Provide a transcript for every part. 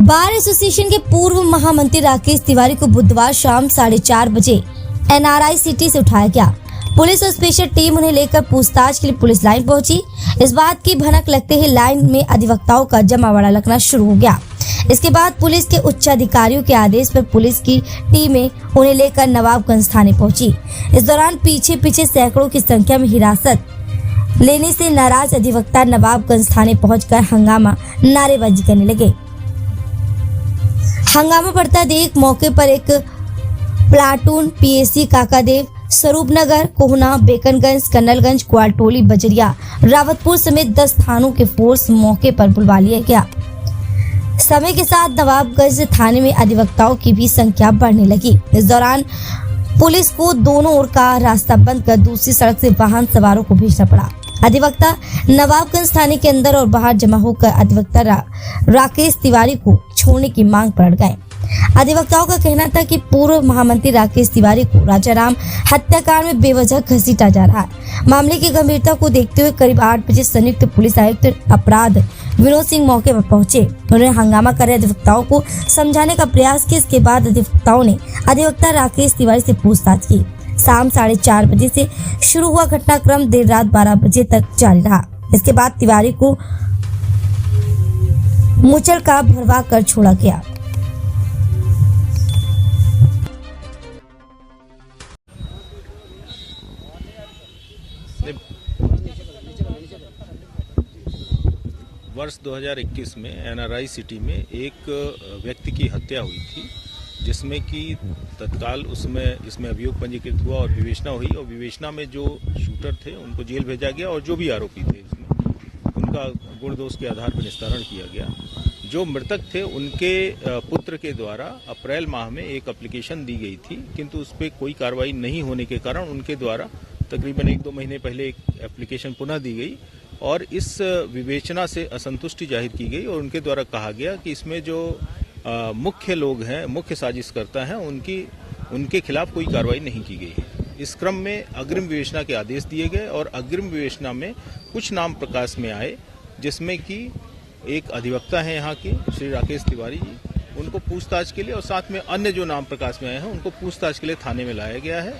Bar association के पूर्व महामंत्री राकेश तिवारी को बुधवार शाम 4:30 बजे एनआरआई सिटी से उठाया गया। पुलिस और स्पेशल टीम उन्हें लेकर पूछताछ के लिए पुलिस लाइन पहुंची। इस बात की भनक लगते ही लाइन में अधिवक्ताओं का जमावड़ा लगना शुरू हो गया। इसके बाद पुलिस के उच्च अधिकारियों के आदेश पर पुलिस की टीमें उन्हें लेकर नवाबगंज थाने पहुंची। इस दौरान पीछे सैकड़ों की संख्या में हिरासत लेने से नाराज अधिवक्ता नवाबगंज थाने पहुंचकर हंगामा नारेबाजी करने लगे। हंगामा बढ़ता देख मौके पर एक प्लाटून पीएसी काकादेव, स्वरूपनगर, कोहना, बेकनगंज, कन्नलगंज, क्वालटोली, बजरिया, रावतपुर समेत 10 थानों के फोर्स मौके पर बुलवा लिया गया। समय के साथ नवाबगंज थाने में अधिवक्ताओं की भी संख्या बढ़ने लगी। इस दौरान पुलिस को दोनों ओर का रास्ता बंद कर दूसरी सड़क से वाहन सवारों को भेजना पड़ा। अधिवक्ता नवाबगंज थाने के अंदर और बाहर जमा होकर अधिवक्ता राकेश तिवारी को छोड़ने की मांग पर अड़ गए। अधिवक्ताओं का कहना था कि पूर्व महामंत्री राकेश तिवारी को राजाराम हत्याकांड में बेवजह घसीटा जा रहा है। मामले की गंभीरता को देखते हुए करीब 8 बजे संयुक्त पुलिस आयुक्त अपराध विनोद सिंह मौके पर पहुंचे। उन्होंने हंगामा कर अधिवक्ताओं को समझाने का प्रयास किया। इसके बाद अधिवक्ताओं ने अधिवक्ता राकेश तिवारी से पूछताछ की। शाम 4:30 बजे से शुरू हुआ घटनाक्रम देर रात 12 बजे तक जारी रहा। इसके बाद तिवारी को मुचल का भरवा कर छोड़ा गया। वर्ष 2021 में एनआरआई सिटी में एक व्यक्ति की हत्या हुई थी, जिसमें कि तत्काल इसमें अभियोग पंजीकृत हुआ और विवेचना हुई। और विवेचना में जो शूटर थे उनको जेल भेजा गया और जो भी आरोपी थे इसमें उनका गुण दोष के आधार पर निस्तारण किया गया। जो मृतक थे उनके पुत्र के द्वारा अप्रैल माह में एक एप्लीकेशन दी गई थी, किंतु उस पर कोई कार्रवाई नहीं होने के कारण उनके द्वारा तकरीबन 1-2 महीने पहले एक एप्लीकेशन पुनः दी गई और इस विवेचना से असंतुष्टि जाहिर की गई और उनके द्वारा कहा गया कि इसमें जो मुख्य लोग हैं, मुख्य साजिशकर्ता हैं, उनके खिलाफ कोई कार्रवाई नहीं की गई है। इस क्रम में अग्रिम विवेचना के आदेश दिए गए और अग्रिम विवेचना में कुछ नाम प्रकाश में आए, जिसमें कि एक अधिवक्ता है यहाँ के श्री राकेश तिवारी जी, उनको पूछताछ के लिए और साथ में अन्य जो नाम प्रकाश में आए हैं उनको पूछताछ के लिए थाने में लाया गया है।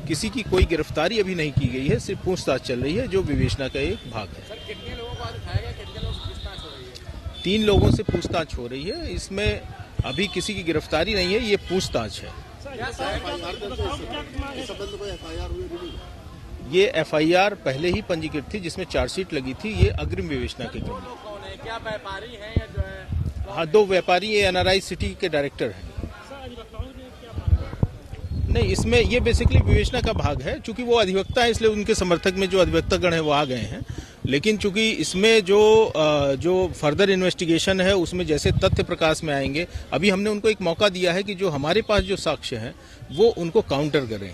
किसी की कोई गिरफ्तारी अभी नहीं की गई है, सिर्फ पूछताछ चल रही है जो विवेचना का एक भाग है। सर, कितने लोगों को आज उठाया गया, कितने लोगों से पूछताछ हो रही है? 3 लोगों से पूछताछ हो रही है। इसमें अभी किसी की गिरफ्तारी नहीं है, ये पूछताछ है। ये एफआईआर पहले ही पंजीकृत थी जिसमें चार्जशीट लगी थी। ये अग्रिम विवेचना के क्रम में। क्या व्यापारी हैं या जो है? हाँ, 2 व्यापारी ये एनआरआई सिटी के डायरेक्टर हैं। नहीं, इसमें ये बेसिकली विवेचना का भाग है। चूंकि वो अधिवक्ता है इसलिए उनके समर्थक में जो अधिवक्तागण है वो आ गए हैं, लेकिन चूंकि इसमें जो फर्दर इन्वेस्टिगेशन है उसमें जैसे तथ्य प्रकाश में आएंगे, अभी हमने उनको एक मौका दिया है कि जो हमारे पास जो साक्ष्य हैं वो उनको काउंटर करें।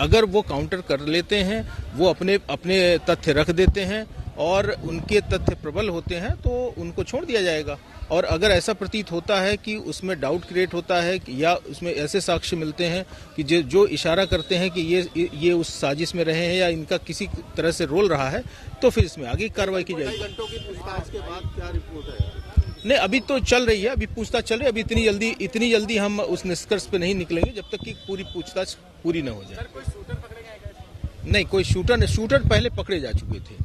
अगर वो काउंटर कर लेते हैं, वो अपने तथ्य रख देते हैं और उनके तथ्य प्रबल होते हैं तो उनको छोड़ दिया जाएगा। और अगर ऐसा प्रतीत होता है कि उसमें डाउट क्रिएट होता है या उसमें ऐसे साक्ष्य मिलते हैं कि जो इशारा करते हैं कि ये उस साजिश में रहे हैं या इनका किसी तरह से रोल रहा है, तो फिर इसमें आगे कार्रवाई की जाएगी। घंटों की पूछताछ के बाद क्या रिपोर्ट है? नहीं, अभी तो चल रही है, अभी पूछताछ चल रही है। अभी इतनी जल्दी हम उस निष्कर्ष पे नहीं निकलेंगे जब तक कि पूरी पूछताछ पूरी न हो जाए। सर, कोई शूटर पकड़े गए? नहीं, कोई शूटर पहले पकड़े जा चुके थे।